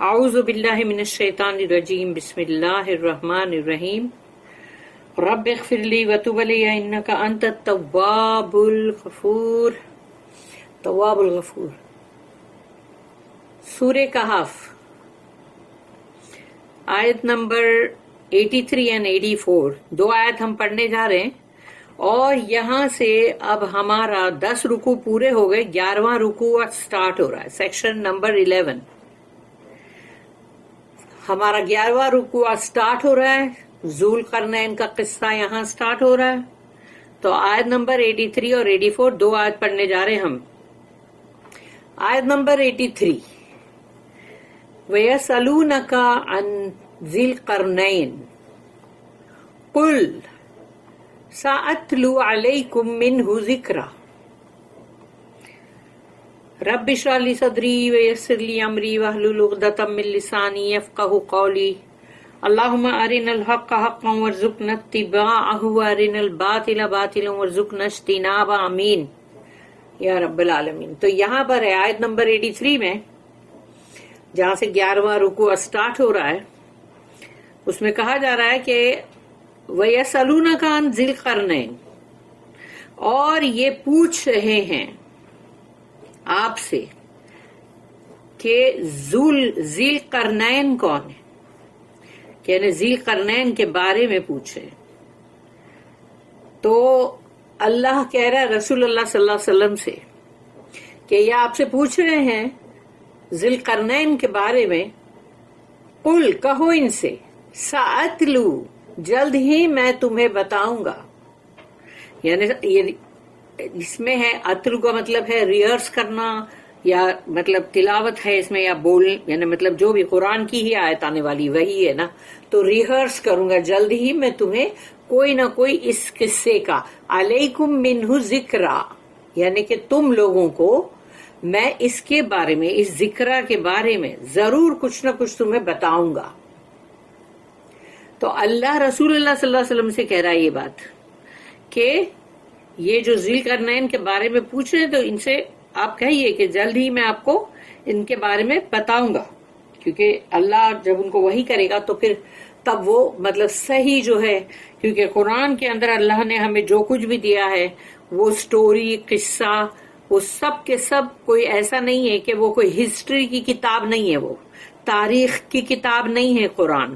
اعوذ باللہ من الشیطان الرجیم بسم اللہ الرحمن الرحیم رب اغفر لی وتب علی انک انت التواب الغفور سورہ کہف آیت نمبر 83 and 84 دو آیت ہم پڑھنے جا رہے ہیں، اور یہاں سے اب ہمارا 10 رکوع پورے ہو گئے، 11واں رکوع سٹارٹ ہو رہا ہے، سیکشن نمبر 11 ہمارا 11واں رکوع سٹارٹ ہو رہا ہے، ذو القرنین کا قصہ یہاں سٹارٹ ہو رہا ہے۔ تو آیت نمبر 83 اور 84 دو آیت پڑھنے جا رہے ہیں ہم۔ آیت نمبر 83 وَيَسْأَلُونَكَ عَنْ ذِي الْقَرْنَيْنِ قُلْ سَأَتْلُو عَلَيْكُمْ مِنْهُ ذِكْرًا رب اشرح لي صدري ويسر لي امري واحلل عقدة من لساني يفقهوا قولي اللهم ارنا الحق حقا وارزقنا اتباعه وارنا الباطل باطلا وارزقنا اجتنابه آمین یا رب العالمین۔ تو یہاں پر ہے آیت نمبر 83 میں، جہاں سے 11واں رکوع سٹارٹ ہو رہا ہے، اس میں کہا جا رہا ہے کہ وَيَسْأَلُونَكَ عَنْ ذِي الْقَرْنَيْنِ، اور یہ پوچھ رہے ہیں آپ سے کہ ذی القرنین کون ہے، یعنی ذی القرنین کے بارے میں پوچھے۔ تو اللہ کہہ رہا ہے رسول اللہ صلی اللہ علیہ وسلم سے کہ یہ آپ سے پوچھ رہے ہیں ذی القرنین کے بارے میں، قل کہو ان سے سأتلو جلد ہی میں تمہیں بتاؤں گا، یعنی یہ اس میں ہے اتلو کا مطلب ہے ریہرس کرنا، یا مطلب تلاوت ہے اس میں، یا بول، یعنی مطلب جو بھی قرآن کی ہی آیت آنے والی وہی ہے نا، تو ریہرس کروں گا، جلد ہی میں تمہیں کوئی نہ کوئی اس قصے کا علیکم منہ ذکرا، یعنی کہ تم لوگوں کو میں اس کے بارے میں، اس ذکرہ کے بارے میں ضرور کچھ نہ کچھ تمہیں بتاؤں گا۔ تو اللہ رسول اللہ صلی اللہ علیہ وسلم سے کہہ رہا ہے یہ بات کہ یہ جو ذی القرنین کے بارے میں پوچھ رہے ہیں، تو ان سے آپ کہیے کہ جلد ہی میں آپ کو ان کے بارے میں بتاؤں گا، کیونکہ اللہ جب ان کو وحی کرے گا تو پھر تب وہ مطلب صحیح جو ہے، کیونکہ قرآن کے اندر اللہ نے ہمیں جو کچھ بھی دیا ہے وہ سٹوری، قصہ، وہ سب کے سب کوئی ایسا نہیں ہے کہ وہ کوئی ہسٹری کی کتاب نہیں ہے، وہ تاریخ کی کتاب نہیں ہے قرآن،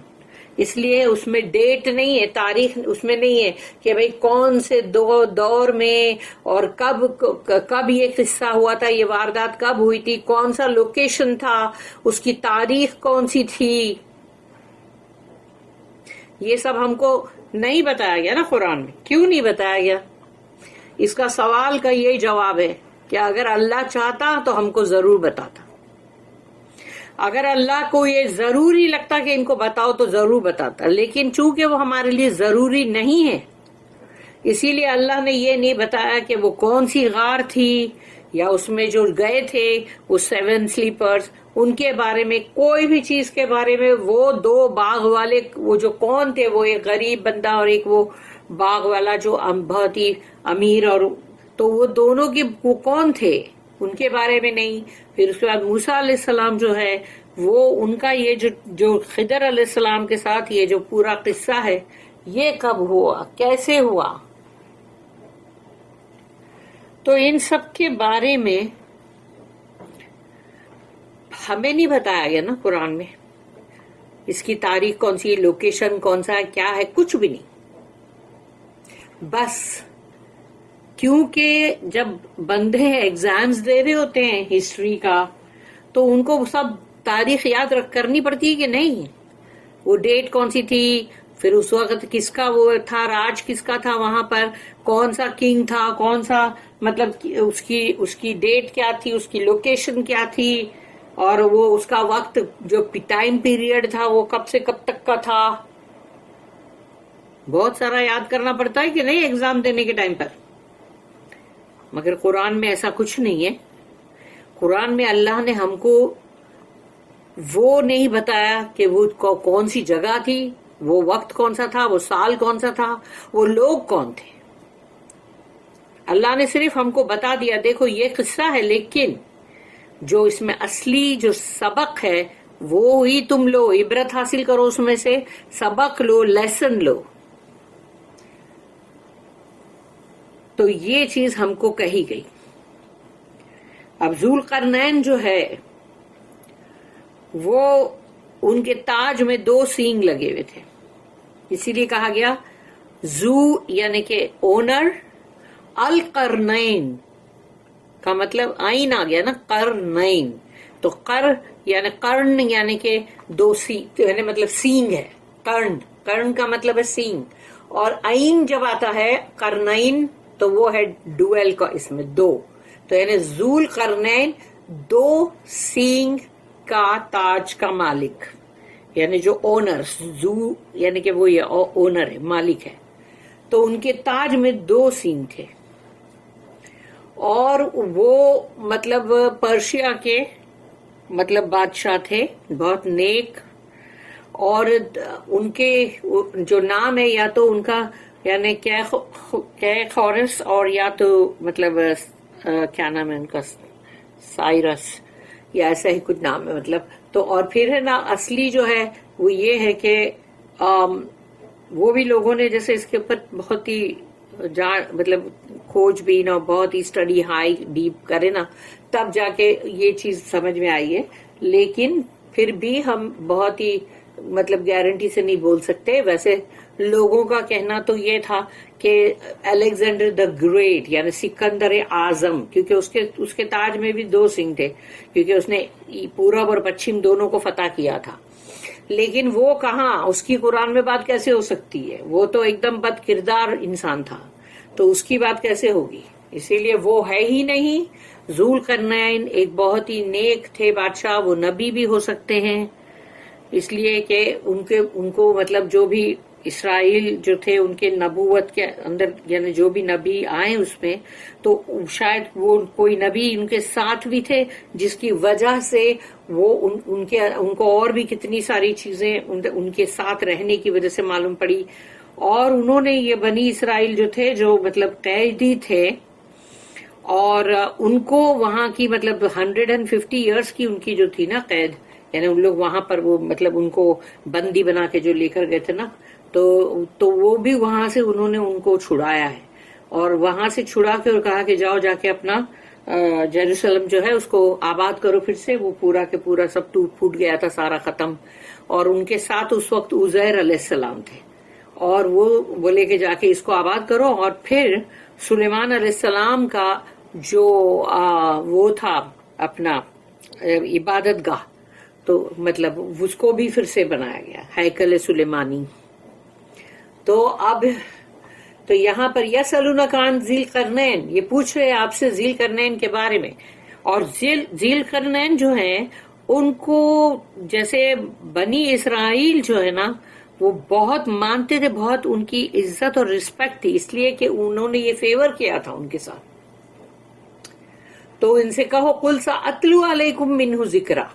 اس لیے اس میں ڈیٹ نہیں ہے، تاریخ اس میں نہیں ہے کہ بھئی کون سے دور میں اور کب یہ قصہ ہوا تھا، یہ واردات کب ہوئی تھی، کون سا لوکیشن تھا، اس کی تاریخ کون سی تھی، یہ سب ہم کو نہیں بتایا گیا نا قرآن میں۔ کیوں نہیں بتایا گیا؟ اس کا سوال کا یہی جواب ہے کہ اگر اللہ چاہتا تو ہم کو ضرور بتاتا، اگر اللہ کو یہ ضروری لگتا کہ ان کو بتاؤ تو ضرور بتاتا، لیکن چونکہ وہ ہمارے لیے ضروری نہیں ہے، اسی لیے اللہ نے یہ نہیں بتایا کہ وہ کون سی غار تھی، یا اس میں جو گئے تھے وہ 7 سلیپرز، ان کے بارے میں کوئی بھی چیز کے بارے میں، وہ 2 باغ والے وہ جو کون تھے، وہ ایک غریب بندہ اور ایک وہ باغ والا جو بہت ہی امیر، اور تو وہ دونوں کے وہ کون تھے ان کے بارے میں نہیں۔ پھر اس کے بعد موسیٰ علیہ السلام جو ہے وہ ان کا یہ جو خضر علیہ السلام کے ساتھ یہ جو پورا قصہ ہے، یہ کب ہوا، کیسے ہوا، تو ان سب کے بارے میں ہمیں نہیں بتایا گیا نا قرآن میں، اس کی تاریخ کون سی، لوکیشن کون سا ہے، کیا ہے، کچھ بھی نہیں۔ بس کیونکہ جب بندے ایگزامز دے رہے ہوتے ہیں ہسٹری کا، تو ان کو سب تاریخ یاد کرنی پڑتی ہے کہ نہیں، وہ ڈیٹ کون سی تھی، پھر اس وقت کس کا وہ تھا، راج کس کا تھا وہاں پر، کون سا کنگ تھا، کون سا مطلب اس کی ڈیٹ کیا تھی، اس کی لوکیشن کیا تھی، اور وہ اس کا وقت جو ٹائم پیریڈ تھا وہ کب سے کب تک کا تھا، بہت سارا یاد کرنا پڑتا ہے کہ نہیں ایگزام دینے کے ٹائم پر۔ مگر قرآن میں ایسا کچھ نہیں ہے، قرآن میں اللہ نے ہم کو وہ نہیں بتایا کہ وہ کون سی جگہ تھی، وہ وقت کون سا تھا، وہ سال کون سا تھا، وہ لوگ کون تھے، اللہ نے صرف ہم کو بتا دیا دیکھو یہ قصہ ہے، لیکن جو اس میں اصلی جو سبق ہے وہ ही तुम लो, इबरत हासिल करो उसमें से, सबक लो, लेसन लो। तो ये चीज हमको कही गई। अब जुल्करनैन जो है वो उनके ताज में 2 सींग लगे हुए थे, इसीलिए कहा गया जू यानी कि ओनर, अल करनैन का मतलब आइन आ गया ना, करनैन। तो कर यानी कर्ण यानी कि 2 सींग, यानी मतलब सींग है, कर्ण, कर्ण का मतलब है सींग, और आइन जब आता है करनैन तो वो है डुएल का, इसमें 2, तो यानी जुल करनैन 2 सींग का ताज का मालिक, यानी जो ओनर, जू यानी कि वो ये ओनर है, मालिक है। तो उनके ताज में 2 सींग थे, और वो मतलब पर्शिया के मतलब बादशाह थे, बहुत नेक। और उनके जो नाम है, या तो उनका यानी कैखोरस, और या तो मतलब क्या नाम है उनका, साइरस, या ऐसा ही कुछ नाम है मतलब। तो और फिर है ना, असली जो है वो ये है कि वो भी लोगों ने जैसे इसके ऊपर बहुत ही मतलब खोजबीन और बहुत ही स्टडी हाई डीप करे ना, तब जाके ये चीज समझ में आई है। लेकिन फिर भी हम बहुत ही मतलब गारंटी से नहीं बोल सकते। वैसे लोगों का कहना तो ये था कि अलेक्जेंडर द ग्रेट यानी सिकंदर आजम, क्योंकि उसके ताज में भी 2 सिंह थे, क्योंकि उसने पूरब और पश्चिम दोनों को फतह किया था। लेकिन वो कहाँ, उसकी कुरान में बात कैसे हो सकती है? वो तो एकदम बदकिरदार इंसान था, तो उसकी बात कैसे होगी? इसीलिए वो है ही नहीं। जुल्करनैन एक बहुत ही नेक थे बादशाह, वो नबी भी हो सकते हैं, इसलिए कि उनको मतलब जो भी इसराइल जो थे उनके नबूवत के अंदर, यानी जो भी नबी आए उसमें, तो शायद वो कोई नबी उनके साथ भी थे, जिसकी वजह से वो उनको और भी कितनी सारी चीजें उनके साथ रहने की वजह से मालूम पड़ी। और उन्होंने ये बनी इसराइल जो थे, जो मतलब कैदी थे, और उनको वहां की मतलब 150 ईयर्स की उनकी जो थी ना कैद, यानी उन लोग वहां पर वो मतलब उनको बंदी बना के जो लेकर गए थे ना, तो वो भी वहां से उन्होंने उनको छुड़ाया है, और वहां से छुड़ा के और कहा कि जाओ जाके अपना जेरूसलम जो है उसको आबाद करो फिर से। वो पूरा के पूरा सब टूट फूट गया था, सारा खत्म। और उनके साथ उस वक्त उजैर अलैहिस्सलाम थे, और वो बोले कि जाके इसको आबाद करो। और फिर सुलेमान अलैहिस्सलाम का जो वो था अपना इबादत गाह, तो मतलब उसको भी फिर से बनाया गया, हैकल सुलेमानी। तो अब तो यहाँ पर यसअलूनका ज़िलकरनैन, ये पूछ रहे हैं आपसे ज़िलकरनैन के बारे में। और ज़िलकरनैन जो है, उनको जैसे बनी इसराइल जो है ना, वो बहुत मानते थे, बहुत उनकी इज्जत और रिस्पेक्ट थी, इसलिए कि उन्होंने ये फेवर किया था उनके साथ। तो इनसे कहो कुल सा अतलु अलैकुम मिन्हु जिक्रा,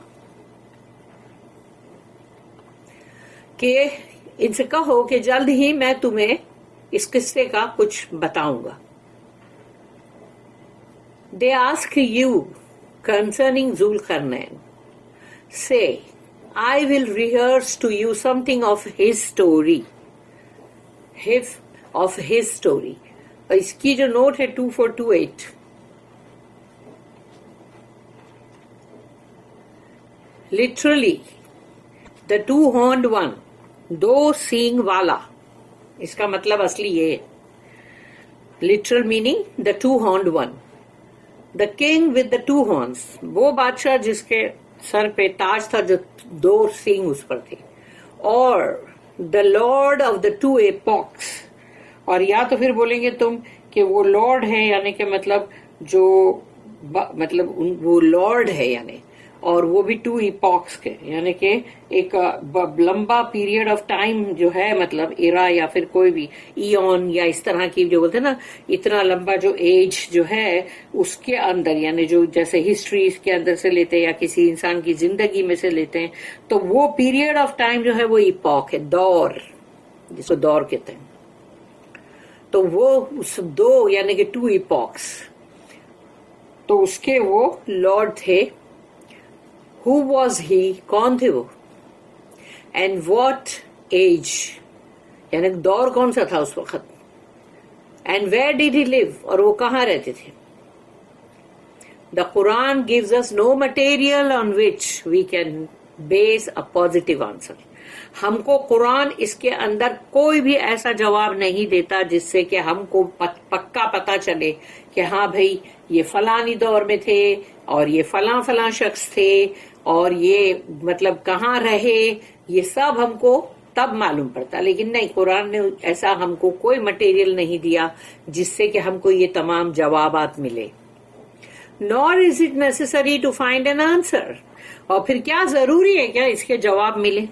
कि इनसे कहो कि जल्द ही मैं तुम्हें इस किस्से का कुछ बताऊंगा। They ask you concerning Zulqarnain, say I will rehearse to you something of his story, of his story. इसकी जो नोट है 2428, लिटरली द 2 हॉर्न्ड वन, 2 सींग वाला, इसका मतलब असली ये है, literal meaning the 2 horned one, the king with the 2 horns, वो बादशाह जिसके सर पे ताज था जो 2 सींग उस पर थे, और the Lord of the 2 epochs. और या तो फिर बोलेंगे तुम कि वो लॉर्ड है, यानी कि मतलब जो मतलब वो लॉर्ड है, यानी और वो भी 2 इपॉक्स के, यानी कि एक लंबा पीरियड ऑफ टाइम जो है, मतलब इरा या फिर कोई भी ईऑन या इस तरह की जो बोलते हैं ना, इतना लंबा जो एज जो है उसके अंदर, यानी जो जैसे हिस्ट्री के अंदर से लेते हैं या किसी इंसान की जिंदगी में से लेते हैं, तो वो पीरियड ऑफ टाइम जो है वो इपॉक है, दौर, जिसको दौर कहते हैं। तो वो उस 2 यानी कि 2 इपॉक्स, तो उसके वो लॉर्ड थे, Who was he? कौन थे वो? And what age? यानी दौर कौन सा था उस वक्त? And where did he live? और वो कहाँ रहते थे? The Quran gives us no material on which we can base a positive answer. हमको कुरान इसके अंदर कोई भी ऐसा जवाब नहीं देता जिससे कि हमको पक्का पता चले कि हाँ भाई ये फलानी दौर में थे और ये फलां शख्स थे और ये मतलब कहाँ रहे, ये सब हमको तब मालूम पड़ता। लेकिन नहीं, कुरान ने ऐसा हमको कोई मटेरियल नहीं दिया जिससे कि हमको ये तमाम जवाबात मिले। Nor is it necessary to find an answer. और फिर क्या जरूरी है क्या इसके जवाब मिले?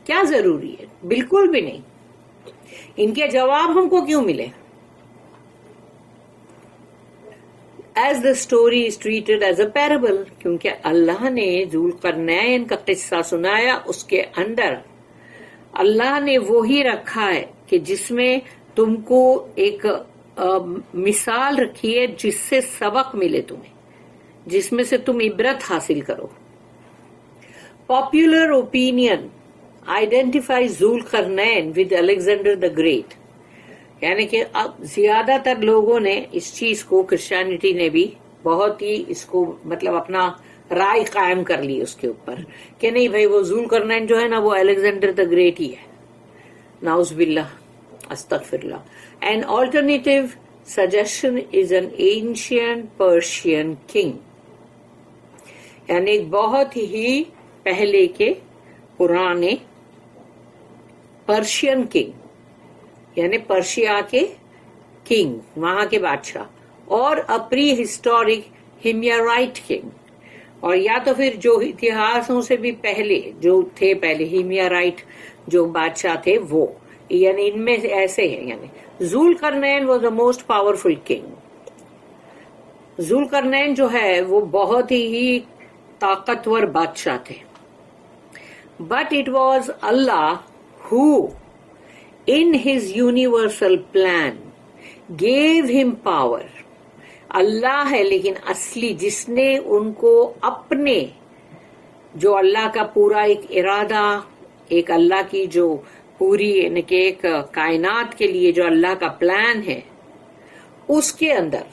क्या जरूरी है? बिल्कुल भी नहीं। इनके जवाब हमको क्यों मिले? As the story is treated as a parable, क्योंकि अल्लाह ने ज़ुल्करनैन का किस्सा सुनाया, उसके अंदर अल्लाह ने वो ही रखा है कि जिसमें तुमको एक मिसाल रखी है जिससे सबक मिले तुम्हें, जिसमें से तुम इबरत हासिल करो। Popular opinion identifies Zulqarnain with Alexander the great, यानी कि अब ज्यादातर लोगों ने इस चीज को, क्रिश्चियनिटी ने भी बहुत ही इसको मतलब अपना राय कायम कर ली उसके ऊपर कि नहीं भाई वो ज़ुल्करनैन जो है ना वो अलेक्जेंडर द ग्रेट ही है। नाउज़ बिल्लाह, अस्तगफिरुल्लाह। An alternative suggestion is an ancient Persian king, यानी एक बहुत ही पहले के पुराने पर्शियन किंग, यानी पर्शिया के किंग, वहां के बादशाह, और अ प्री हिस्टोरिक हिमयराइट किंग, और या तो फिर जो इतिहासों से भी पहले जो थे, पहले हिमयराइट जो बादशाह थे वो, यानी इनमें ऐसे हैं। यानी ज़ुल्करनैन was the most powerful king. ज़ुल्करनैन जो है वो बहुत ही ताकतवर बादशाह थे। But it was Allah who in his universal plan gave him power. अल्लाह है लेकिन असली जिसने उनको अपने, जो अल्लाह का पूरा एक इरादा, एक अल्लाह की जो पूरी यानी कि एक कायनात के लिए जो अल्लाह का प्लान है, उसके अंदर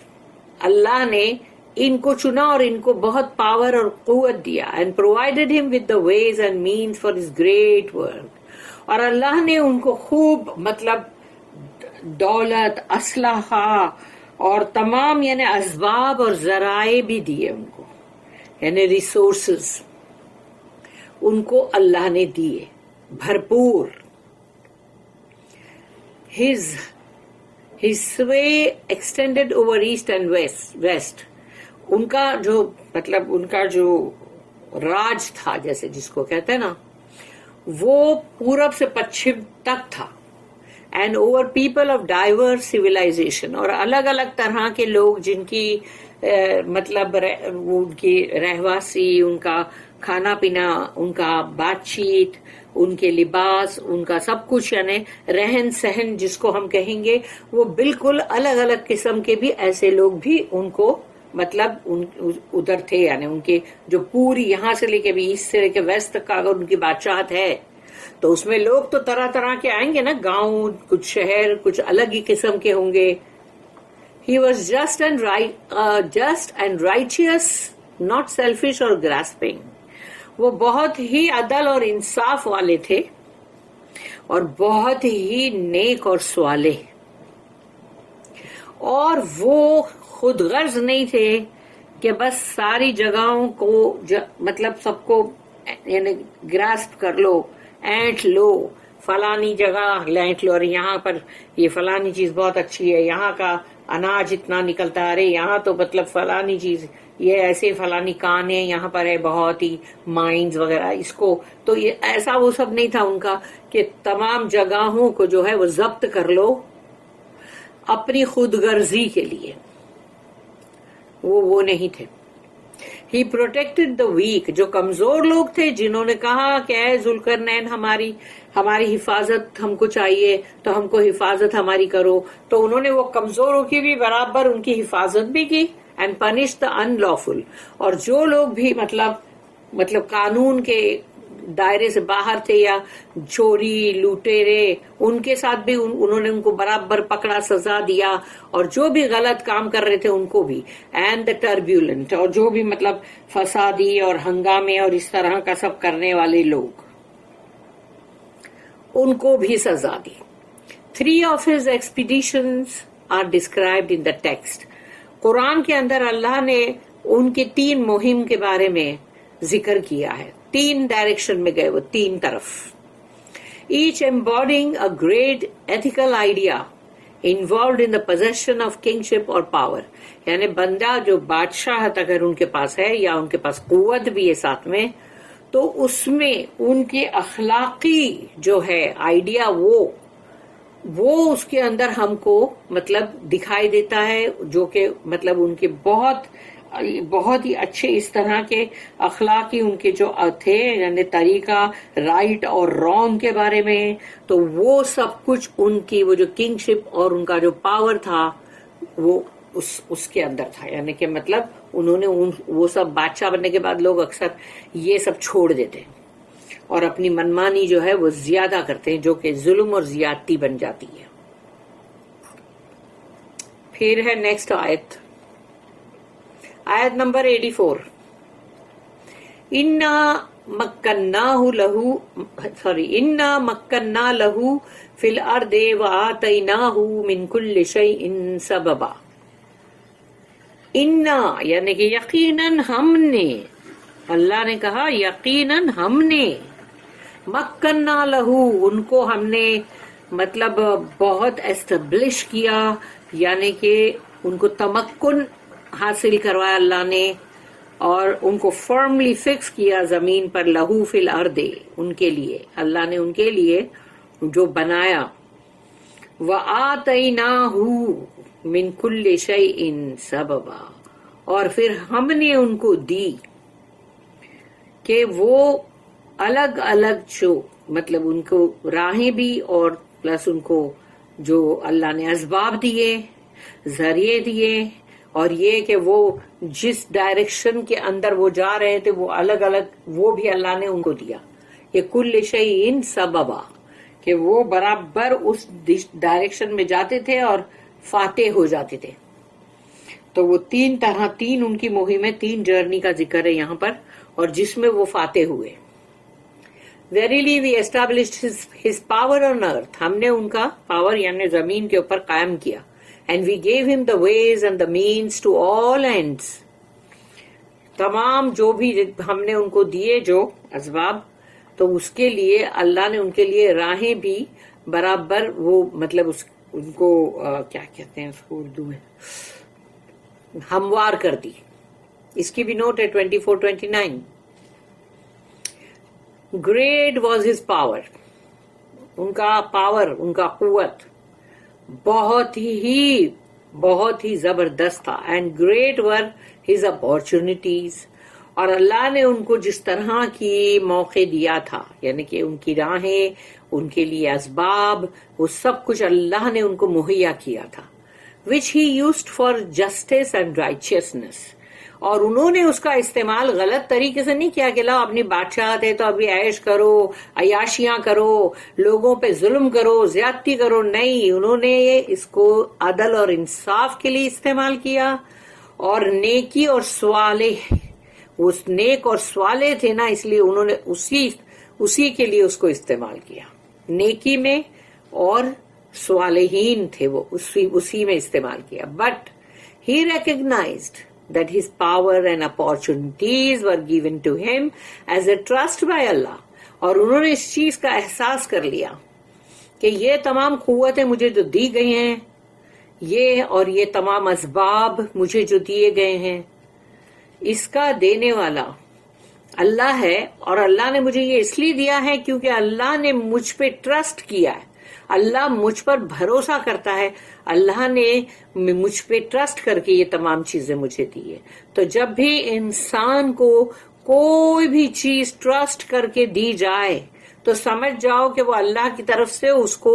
अल्लाह ने इनको चुना और इनको बहुत पावर और कुव्वत दिया, and provided him with the ways and means for his great work. और अल्लाह ने उनको खूब मतलब दौलत, असलहा और तमाम यानी असबाब और जराए भी दिए उनको, यानी रिसोर्सेस उनको अल्लाह ने दिए भरपूर। His sway extended over east and west. उनका जो मतलब उनका जो राज था, जैसे जिसको कहते हैं ना, वो पूरब से पश्चिम तक था। And over people of diverse civilisation, और अलग अलग तरह के लोग जिनकी मतलब उनकी रहवासी, उनका खाना पीना, उनका बातचीत, उनके लिबास, उनका सब कुछ यानी रहन सहन जिसको हम कहेंगे, वो बिल्कुल अलग अलग किस्म के भी ऐसे लोग भी उनको मतलब उधर थे। यानी उनके जो पूरी यहाँ से लेके भी ईस्ट से लेके वेस्ट तक का अगर उनकी बादशाहत है तो उसमें लोग तो तरह तरह के आएंगे ना, गांव, कुछ शहर, कुछ अलग ही किस्म के होंगे। He was just and righteous, not selfish or grasping. वो बहुत ही अदल और इंसाफ वाले थे और बहुत ही नेक और स्वाले, और वो खुद गर्ज नहीं थे कि बस सारी जगहों को मतलब सबको यानी ग्रास्प कर लो, ऐंठ लो, फलानी जगह ऐंठ लो, और यहाँ पर ये फलानी चीज बहुत अच्छी है, यहाँ का अनाज इतना निकलता है, अरे यहाँ तो मतलब फलानी चीज, ये ऐसे फलानी काने यहाँ पर है, बहुत ही माइंस वगैरह, इसको तो ये ऐसा वो सब नहीं था उनका कि तमाम जगहों को जो है वो जब्त कर लो अपनी खुदगर्जी के लिए। वो नहीं थे। ही प्रोटेक्टेड द वीक, जो कमजोर लोग थे, जिन्होंने कहा कि ऐ ज़ुल्करनैन हमारी हिफाजत हमको चाहिए, तो हमको हिफाजत हमारी करो, तो उन्होंने वो कमजोरों की भी बराबर उनकी हिफाजत भी की। एंड पनिश द अनलॉफुल, और जो लोग भी मतलब मतलब कानून के दायरे से बाहर थे या चोरी लुटेरे, उनके साथ भी उन्होंने उनको बराबर पकड़ा, सजा दिया, और जो भी गलत काम कर रहे थे उनको भी, एंड द टर्ब्यूलेंट, और जो भी मतलब फसादी और हंगामे और इस तरह का सब करने वाले लोग, उनको भी सजा दी। 3 of his expeditions are described in the text. Quran के अंदर अल्लाह ने उनके 3 मुहिम के बारे में जिक्र किया है। 3 डायरेक्शन में गए वो, 3 तरफ। Each embodying a great ethical idea involved in the possession of kingship or power. यानी बंदा जो बादशाहत अगर उनके पास है या उनके पास कुव्वत भी है साथ में, तो उसमें उनके अखलाकी जो है आइडिया वो उसके अंदर हमको मतलब दिखाई देता है, जो कि मतलब उनके बहुत ही अच्छे इस तरह के अखलाकी उनके जो थे, यानी तरीका राइट और रॉन्ग के बारे में, तो वो सब कुछ उनकी वो जो किंगशिप और उनका जो पावर था वो उसके अंदर था। यानी कि मतलब उन्होंने वो सब बादशाह बनने के बाद लोग अक्सर ये सब छोड़ देते हैं और अपनी मनमानी जो है वो ज्यादा करते हैं, जो कि जुल्म और ज्यादती बन जाती है। फिर है नेक्स्ट आयत नंबर 84। इन्ना मक्कन्ना लहू फिल अर्दे व आतैनाहु मिन कुल्लि शैइन सबबा। इन्ना यानी कि यकीनन हमने, अल्लाह ने कहा यकीनन हमने, मक्कन्ना लहू उनको हमने मतलब बहुत एस्टेब्लिश किया, यानी कि उनको तमक्कुन हासिल करवाया अल्लाह ने, और उनको फर्मली फिक्स किया जमीन पर, लहू फिल अर्दे उनके लिए, अल्लाह ने उनके लिए जो बनाया, व आतैनाहु मिन कुल्लि शैइन सबबा, और फिर हमने उनको दी कि वो अलग अलग जो मतलब उनको राहें भी और प्लस उनको जो अल्लाह ने असबाब दिए, जरिए दिए, और ये कि वो जिस डायरेक्शन के अंदर वो जा रहे थे वो अलग अलग वो भी अल्लाह ने उनको दिया। ये कुल्ल शैइन सबबा, कि वो बराबर उस डायरेक्शन में जाते थे और फातेह हो जाते थे। तो वो 3 तरह 3 उनकी मुहिमें 3 जर्नी का जिक्र है यहाँ पर, और जिसमें वो फातेह हुए। Verily we established his power on earth, हमने उनका पावर यानी जमीन के ऊपर कायम किया। And we gave him the ways and the means to all ends, तमाम जो भी हमने उनको दिए जो असबाब, तो उसके लिए अल्लाह ने उनके लिए राहें भी बराबर वो मतलब उनको क्या कहते हैं उसको उर्दू में, हमवार कर दी। इसकी भी नोट है 24-29। ग्रेट वॉज हिज पावर, उनका पावर उनका कुव्वत बहुत ही जबरदस्त था। And great were his opportunities, और अल्लाह ने उनको जिस तरह की मौके दिया था, यानी कि उनकी राहें, उनके लिए असबाब, वो सब कुछ अल्लाह ने उनको मुहैया किया था। Which he used for justice and righteousness, और उन्होंने उसका इस्तेमाल गलत तरीके से नहीं किया कि ला अपनी बादशाह थे तो अभी ऐश करो, अयाशियां करो, लोगों पे जुल्म करो, ज्यादती करो। नहीं, उन्होंने इसको अदल और इंसाफ के लिए इस्तेमाल किया, और नेकी और स्वाले, उस नेक और स्वाले थे ना, इसलिए उन्होंने उसी के लिए उसको इस्तेमाल किया। नेकी में और स्वालेहीन थे वो, उसी में इस्तेमाल किया। But he recognised that his power and opportunities were given to him as a trust by Allah, और उन्होंने इस चीज का एहसास कर लिया कि ये तमाम कुव्वतें मुझे जो दी गई हैं, ये और ये तमाम असबाब मुझे जो दिए गए हैं, इसका देने वाला अल्लाह है, और अल्लाह ने मुझे ये इसलिए दिया है क्योंकि अल्लाह ने मुझ पे ट्रस्ट किया है, अल्लाह मुझ पर भरोसा करता है, अल्लाह ने मुझ पे ट्रस्ट करके ये तमाम चीजें मुझे दी है। तो जब भी इंसान को کوئی بھی چیز ٹرسٹ کر کے دی جائے تو سمجھ جاؤ کہ وہ اللہ کی طرف سے اس کو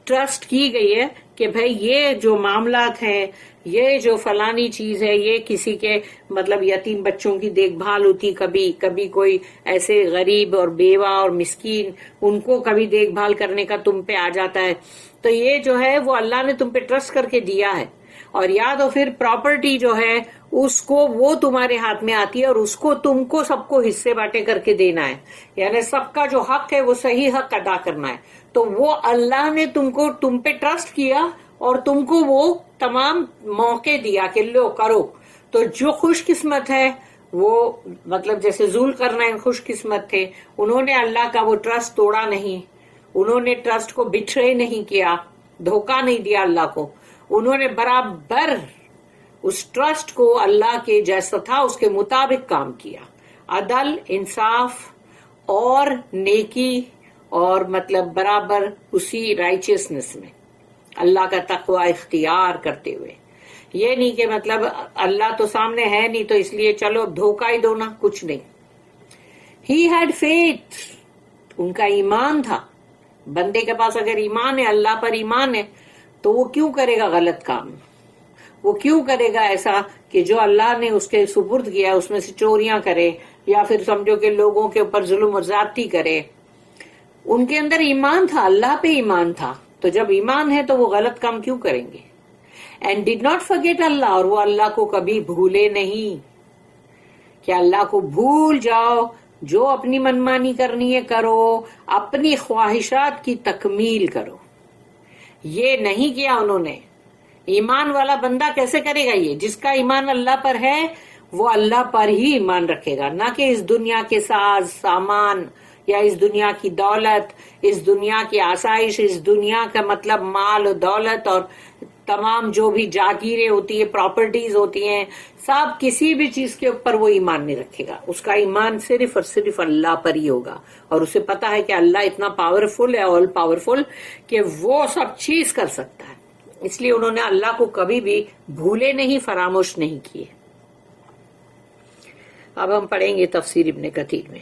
ٹرسٹ کی گئی ہے کہ بھائی یہ جو معاملات ہیں، یہ جو فلانی چیز ہے، یہ کسی کے مطلب یتیم بچوں کی دیکھ بھال ہوتی، کبھی کوئی ایسے غریب اور بیوہ اور مسکین، ان کو کبھی دیکھ بھال کرنے کا تم پہ آ جاتا ہے، تو یہ جو ہے وہ اللہ نے تم پہ ٹرسٹ کر کے دیا ہے. اور یا تو پھر پراپرٹی جو ہے اس کو وہ تمہارے ہاتھ میں آتی ہے اور اس کو تم کو سب کو حصے بانٹے کر کے دینا ہے، یعنی سب کا جو حق ہے وہ صحیح حق ادا کرنا ہے. تو وہ اللہ نے تم پہ ٹرسٹ کیا اور تم کو وہ تمام موقع دیا کہ لو کرو. تو جو خوش قسمت ہے وہ مطلب جیسے ذوالقرنین خوش قسمت تھے، انہوں نے اللہ کا وہ ٹرسٹ توڑا نہیں، انہوں نے ٹرسٹ کو بٹرے نہیں کیا، دھوکہ نہیں دیا اللہ کو، انہوں نے برابر اس ٹرسٹ کو اللہ کے جیسا تھا اس کے مطابق کام کیا، عدل، انصاف اور نیکی، اور مطلب برابر اسی رائچیسنس میں اللہ کا تقوی اختیار کرتے ہوئے. یہ نہیں کہ مطلب اللہ تو سامنے ہے نہیں تو اس لیے چلو دھوکہ ہی دو نا، کچھ نہیں. He had faith، ان کا ایمان تھا. بندے کے پاس اگر ایمان ہے، اللہ پر ایمان ہے، تو وہ کیوں کرے گا غلط کام؟ وہ کیوں کرے گا ایسا کہ جو اللہ نے اس کے سپرد کیا اس میں سے چوریاں کرے، یا پھر سمجھو کہ لوگوں کے اوپر ظلم و زیادتی کرے؟ ان کے اندر ایمان تھا، اللہ پہ ایمان تھا. تو جب ایمان ہے تو وہ غلط کام کیوں کریں گے؟ اینڈ ڈیڈ ناٹ فرگیٹ اللہ، اور وہ اللہ کو کبھی بھولے نہیں کہ اللہ کو بھول جاؤ، جو اپنی منمانی کرنی ہے کرو، اپنی خواہشات کی تکمیل کرو. یہ نہیں کیا انہوں نے. ایمان والا بندہ کیسے کرے گا؟ یہ جس کا ایمان اللہ پر ہے وہ اللہ پر ہی ایمان رکھے گا، نہ کہ اس دنیا کے ساز سامان یا اس دنیا کی دولت، اس دنیا کی آسائش، اس دنیا کا مطلب مال و دولت اور تمام جو بھی جاگیریں ہوتی ہیں، پراپرٹیز ہوتی ہیں، سب کسی بھی چیز کے اوپر وہ ایمان نہیں رکھے گا. اس کا ایمان صرف اور صرف اللہ پر ہی ہوگا، اور اسے پتا ہے کہ اللہ اتنا پاورفل ہے، آل پاورفل، کہ وہ سب چیز کر سکتا ہے. اس لیے انہوں نے اللہ کو کبھی بھی بھولے نہیں، فراموش نہیں کیے. اب ہم پڑھیں گے تفسیر ابن کثیر میں.